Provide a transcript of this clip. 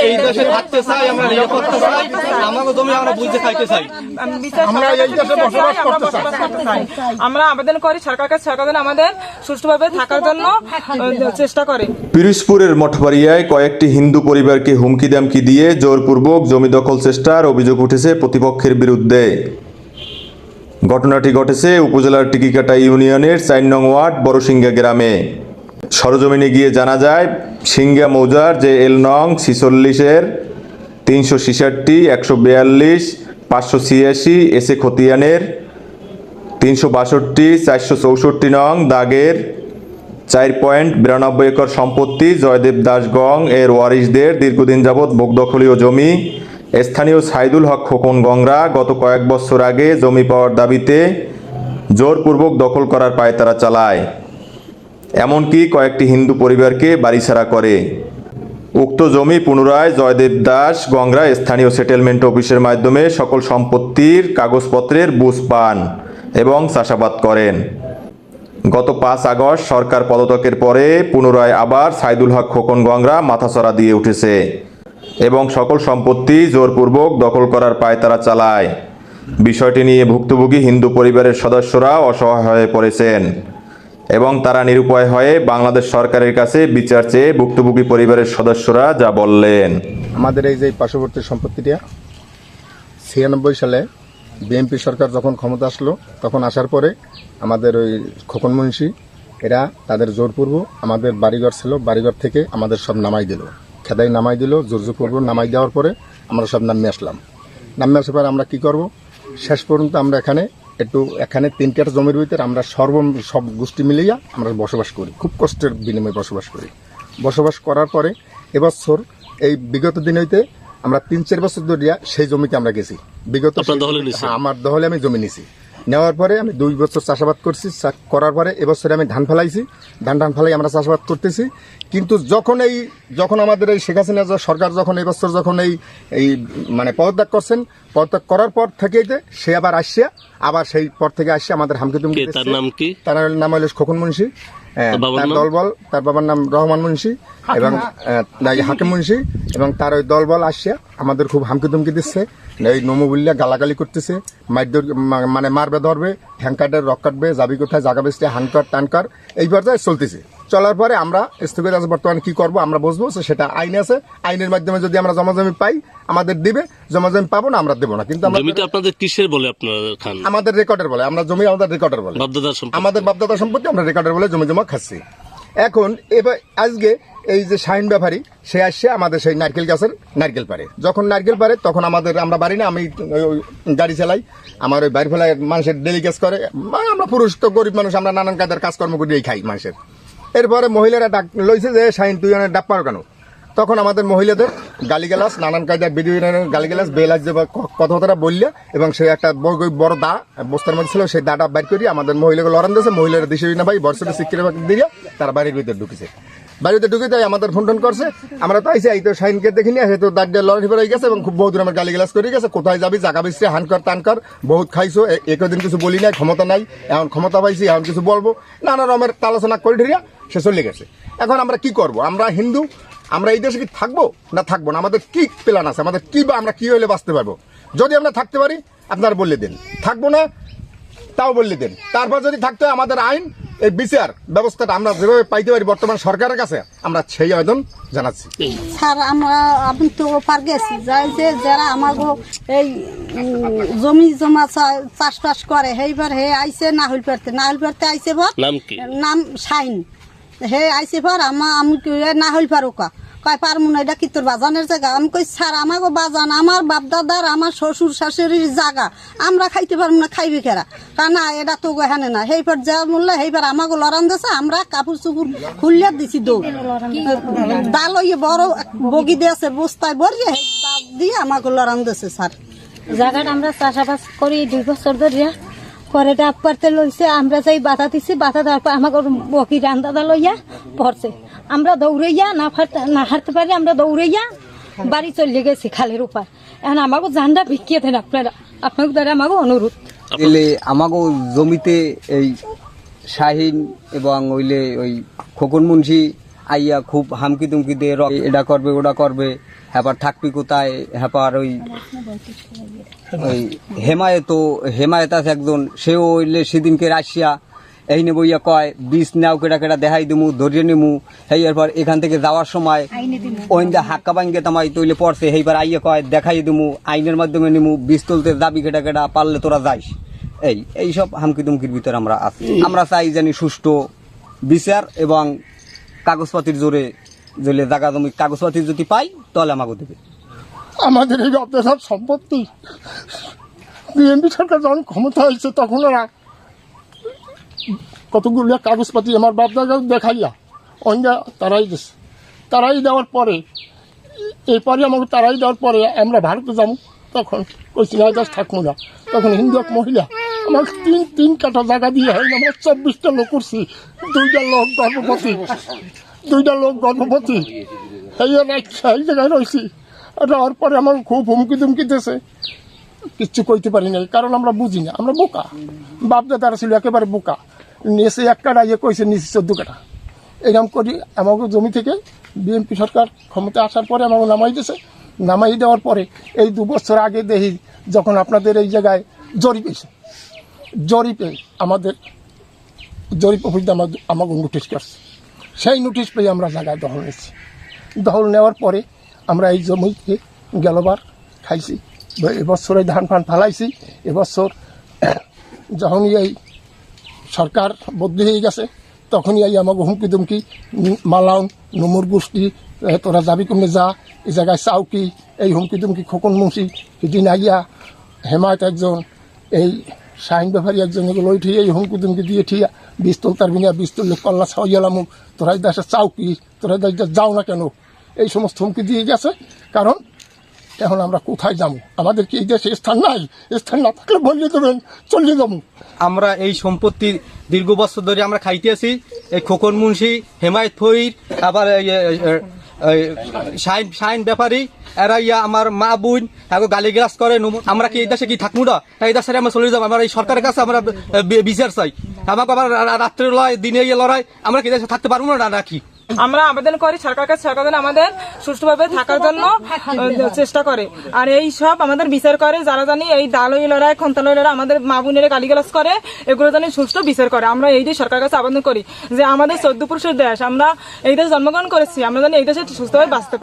এই দেশে থাকতে চাই, আমরা নিরাপত্তা চাই, আমাদের জমি আমরা বুঝতে খাইতে চাই, আমরা এই দেশে বসবাস করতে চাই। আমরা আবেদন করি সরকার কাছে, সরকার যেন আমাদের সুষ্ঠুভাবে থাকার জন্য চেষ্টা করে। পিরোজপুরের মঠবাড়িয়ায় কয়েকটি হিন্দু পরিবারকে হুমকি দামকি দিয়ে জোরপূর্বক জমি দখল চেষ্টার অভিযোগ উঠেছে প্রতিপক্ষের বিরুদ্ধে। ঘটনাটি ঘটেছে উপজেলার টিকিকাটা ইউনিয়নের ৪ নং ওয়ার্ড বড়সিংহা গ্রামে। সরজমিনে গিয়ে জানা যায়, সিংহা মৌজার যে এল নং 46-এর 366, 142, 586 এসে খতিয়ানের 362, 464 নং দাগের 4.92 একর সম্পত্তি জয়দেব দাস গং এর ওয়ারিশদের দীর্ঘদিন যাবৎ ভোগদখলীয় জমি স্থানীয় সাইদুল হক খোকন গংরা গত কয়েক বছর আগে জমি পাওয়ার দাবিতে জোরপূর্বক দখল করার পায়তারা চালায়, এমনকি কয়েকটি হিন্দু পরিবারকে বাড়িছাড়া করে। উক্ত জমি পুনরায় জয়দেব দাস গংরা স্থানীয় সেটেলমেন্ট অফিসের মাধ্যমে সকল সম্পত্তির কাগজপত্রের বুঝ পান এবং চাষাবাদ করেন। গত 5 আগস্ট সরকার পদত্যাগের পরে পুনরায় আবার সাইদুল হক খোকন গংরা মাথাচড়া দিয়ে উঠেছে এবং সকল সম্পত্তি জোরপূর্বক দখল করার পায়তারা চালায়। বিষয়টি নিয়ে ভুক্তভোগী হিন্দু পরিবারের সদস্যরা অসহায় হয়ে পড়েছেন এবং তারা নিরুপায় হয়ে বাংলাদেশ সরকারের কাছে বিচার চেয়ে ভুক্তভোগী পরিবারের সদস্যরা যা বললেন। আমাদের এই যে পার্শ্ববর্তী সম্পত্তিটা 96 সালে বিএনপি সরকার যখন ক্ষমতা আসলো, তখন আসার পরে আমাদের ওই খোকন মুন্সি এরা তাদের জোরপূর্বক আমাদের বাড়িঘর ছিল, বাড়িঘর থেকে আমাদের সব নামাই দিল, খেদাই নামাই দিল, জোরপূর্বক নামাই দেওয়ার পরে আমরা সব নামিয়ে আসলাম। নামিয়ে আসার পরে আমরা কি করব, শেষ পর্যন্ত আমরা এখানে 3 কাঠা জমির ভিতরে আমরা সব গোষ্ঠী মিলিয়ে আমরা বসবাস করি, খুব কষ্টের বিনিময়ে বসবাস করি। বসবাস করার পরে এবছর এই বিগত দিন হইতে আমরা 3-4 বছর ধরে সেই জমিতে আমরা গেছি। বিগত আমার দহলে আমি জমি নিছি, নেওয়ার পরে আমি 2 বছর চাষাবাদ করছি, করার পরে এবছরে আমি ধান ফেলাইছি, ধান ফেলাই আমরা চাষাবাদ করতেছি। কিন্তু যখন আমাদের এই শেখ হাসিনা সরকার যখন এবছর যখন এই মানে পদত্যাগ করছেন, পদত্যাগ করার পর থেকে সে আবার আসছে, আবার সেই পর থেকে আসছে আমাদের হামকি তুমকি। তার নাম কি? তার নাম হলো খোকন মুন্সি, তার দলবল, তার বাবার নাম রহমান মুন্সি এবং হাকিম মুন্সি, এবং তার ওই দলবল আসছে আমাদের খুব হামকি তুমকি দিচ্ছে, এই নমুবুল্লা গালাগালি করতেছে, মানে মারবে ধরবে, ঠ্যাং কাটবে, রক কাটবে, যাবি কোথায়, জাগা বেসতে, হানকার টানকার, এই পর্যায়ে চলতেছে। চলার পরে আমরা স্থগিত আছে, বর্তমানে কি করব আমরা বুঝবো, সেটা আইন আছে, আইনের মাধ্যমে যদি আমরা জমাজমি পাই আমাদের দিবে, জমাজমি পাবো না আমরা দেবো না। কিন্তু আপনাদের কিসের বলে আপনারা খান? আমাদের রেকর্ডের বলে, আমরা জমি আমাদের রেকর্ডের বলে, আমাদের বাপদাদা সম্পত্তি আমরা রেকর্ডের বলে জমি জমা খাচ্ছি। এখন এবার আজকে এই যে শাহিন ব্যাপারী সে আসছে আমাদের সেই নারকেল গাছের নারকেল পারে, যখন নারকেল পারে তখন আমরা বাড়ি না, আমি গাড়ি চালাই, আমার ওই বাড়ি ফেলায় মানুষের ডেলি কাজ করে, আমরা পুরুষ তো গরিব মানুষ, আমরা নানান কাজের কাজকর্ম করেই খাই মানুষের। এরপরে মহিলারা ডাক লইছে যে শাহিন তুই অনেক ডাক পারো কেন, তখন আমাদের মহিলাদের গালিগালাজ, নানান কায়দার বিভিন্ন গালিগালাজ বেলাজ যে কথাবার্তা বললে, এবং সে একটা বড় দা বস্তার মধ্যে ছিল, সেই দাটা বাইর করি আমাদের মহিলাকে লড়ান দিয়েছে, মহিলারা দিশে না ভাই বর্ষতে শিক্ষিত দিয়ে তারা বাড়ির ভিতরে ঢুকেছে। বাড়িতে ঢুকে তাই আমাদের ফোন করছে, আমরা তো আইসি, এই তো শাহিনকে দেখিনি, সে তো দাঁড়িয়ে লড়াই ফেরাই গেছে এবং খুব বহু দূর আমার গালিগালাজ করে গেছে, কোথায় যাবি, জাগা বেসছে, হানকার টানকার, বহুত খাইছো, একদিন কিছু বলি নাই, ক্ষমতা নাই, এখন ক্ষমতা পাইছি, এখন কিছু বলবো, নানা রকমের আলোচনা করে ঢিরিয়া সে চলে গেছে। এখন আমরা কি করব, আমরা হিন্দু, আমরা এই দেশে কি থাকবো না থাকবো না, আমাদের কি প্ল্যান আছে, আমাদের কি বা আমরা কি হইলে বাঁচতে পারবো? যদি আমরা থাকতে পারি আপনারা বললে দেন, থাকবো না তাও বললে দেন, তারপর যদি থাকতে হয় আমাদের আইন এই বিচার ব্যবস্থাটা আমরা যেভাবে পাইতে পারি বর্তমান সরকারের কাছে আমরা সেই আবেদন জানাচ্ছি। স্যার আমি তো ওপার গেছি, যারা আমাকে এই জমি জমা চাষবাস করে, সেইবার হে আইসে না হইল পারতে আইসে ভর, নাম শাহিন, হে আইসে ভর আমি না হইল পারো কয় পারমু না, এটা কি তোর বাজানের জায়গা? আমি কই স্যার আমাকে বাজান আমার বাপদাদার আমার শ্বশুর শাশুড়ির জায়গা, আমরা খাইতে পারবো না, খাইবে কেরা? না এটা তো হেনে না, সেইবার যা মূল্য সেইবার আমাকে লড়ান দিয়েছে, আমরা কাপড় চুপুর খুললে দিছি দৌড়, ডাল বড় বগি দিয়েছে বস্তায় ভরিয়ে দিয়ে আমাকে লড়ান দিয়েছে। স্যার জায়গাটা আমরা চাষাবাস করি 2 বছর ধরে, পরে ডাব পারতে লইছে, আমরা যাই বাধা দিছি, বাধা দেওয়ার পর আমাকে বকি রান্দাদা লইয়া পড়ছে, আমরা দৌড়াইয়া না হারতে পারি, আমরা দৌড়াইয়া বাড়ি চলে গেছি খালের উপর। এখন আমাকে জানটা ভিক্ষিয়ে দেন আপনারা, আপনাকে দ্বারা আমাকে অনুরোধ। আমাকে জমিতে এই শাহিন এবং ওই খোকন মুন্সি আইয়া খুব হামকি তুমকি দিয়ে এটা করবে ওটা করবে, হ্যাপার থাকবি কোথায়, হ্যাপার ওই হেমায়েত আছে একজন, সেও হইলে সেদিনকে রাশিয়া এই নেবো ইয়া কয় বিষ নাও কেটা কেটা দেখাই দিমু ধরিয়ে নিমু। এরপর এখান থেকে যাওয়ার সময় ওইন্দা হাক্কা ভাঙ্গে তামাই তৈলে পড়ছে, এইবার আইয়া কয় দেখাই দিমু আইনের মাধ্যমে নিমু, বিষ তুলতে দাবি কেটা কেটা পারলে তোরা যাইস। এইসব হামকি দুমকির ভিতরে আমরা আছি। আমরা চাই জানি সুষ্ঠু বিচার এবং কাগজপাতির জোরে জেলে জায়গা জমি কাগজপাতি যদি পাই তাহলে আমাকে দেবে। আমাদের এই অত্যাচার সম্পত্তি বিএনপি সরকার যখন ক্ষমতা হয়েছে তখন ওরা কতগুলো কাগজপাতি আমার বাপ দাদা দেখাইয়া অন্য তারাই দিচ্ছে। তারাই দেওয়ার পরে এরপরে আমাকে তারাই দেওয়ার পরে আমরা ভারতে যাবো, তখন ওই সিনাইদাস থাকবো না। তখন হিন্দু এক মহিলা আমাকে তিন কাটা জায়গা দিয়ে হয় আমরা 24টা লোক করছি, 2টা লোক গর্ভবতী এই জায়গায় রয়েছি। যাওয়ার পরে আমার খুব হুমকি দুমকি দিয়েছে, কিচ্ছু কইতে পারি নাই, কারণ আমরা বুঝি না, আমরা বোকা। বাপ দাদারা ছিল একেবারে বোকা। নেশে 1 কাটা ইয়ে কইছে নিচে 14 কাটা এরকম করি। আমাকে জমি থেকে বিএনপি সরকার ক্ষমতা আসার পরে আমাকে নামাই দিয়েছে। নামাই দেওয়ার পরে এই 2 বছর আগে দেখি যখন আপনাদের এই জায়গায় জরিপে আমাদের জরিপ অফিসে আমাকে নোটিশ করছে। সেই নোটিশ পেয়ে আমরা জায়গায় দখল নিয়েছি। দখল নেওয়ার পরে আমরা এই জমিতে গেলবার খাইছি। এবছর ধান ফান ফালাইছি। এবছর যখনই এই সরকার বদলি হয়ে গেছে তখনই এই আমাকে হুমকি দুমকি মালাউন নমুর গোষ্ঠী তোরা যাবি কমে যা, এই জায়গায় চাউকি, এই হুমকি দুমকি খোকন মুন্সি সেদিন আইয়া হেমায়ত একজন, এই শাহিন ব্যাপারী একজন, এগুলো ওই ঠিয়া এই হুমকি দুমকি দিয়ে ঠিয়া 20 তুলতার বিনা 20 তুললে কল্লা ছাওয়ালাম, তোরা এই দেশে চাউকি, তোরা দেশে যাও না কেন, এই সমস্ত হুমকি দিয়ে গেছে। কারণ এখন আমরা কোথায় যাবো? আমাদের কি এই দেশে স্থান নাই? স্থান না থাকলে বললে দেবেন চলে যাবো। আমরা এই সম্পত্তি দীর্ঘ বছর ধরে আমরা খাইতে আছি। এই খোকন মুন্সি, হেমায়ত ফকির, আবার শাহিন ব্যাপারী, এরা আমার মা বোন এখন গালিগালাজ করে। আমরা কি এই দেশে কি থাকবো না? এই দেশে আমরা চলে যাবো। আমরা এই সরকারের কাছে আমরা বিচার চাই। আমাকে আবার রাত্রে লড়াই, দিনে লড়াই, আমরা কি দেশে থাকতে পারবো না নাকি? আমরা আবেদন করি সরকার কাছে, সরকার যেন আমাদের সুষ্ঠুভাবে থাকার জন্য চেষ্টা করে আর এই সব আমাদের বিচার করে। যারা জানি এই দালই লড়াই খন্তালই লড়াই আমাদের মা বোনেরা গালিগালাজ করে, এগুলো জানি সুষ্ঠু বিচার করে। আমরা এই দেশ সরকার কাছে আবেদন করি যে আমাদের 14 পুরুষের দেশ, আমরা এই দেশে জন্মগ্রহণ করেছি, আমরা জানি এই দেশে সুস্থভাবে বাঁচতে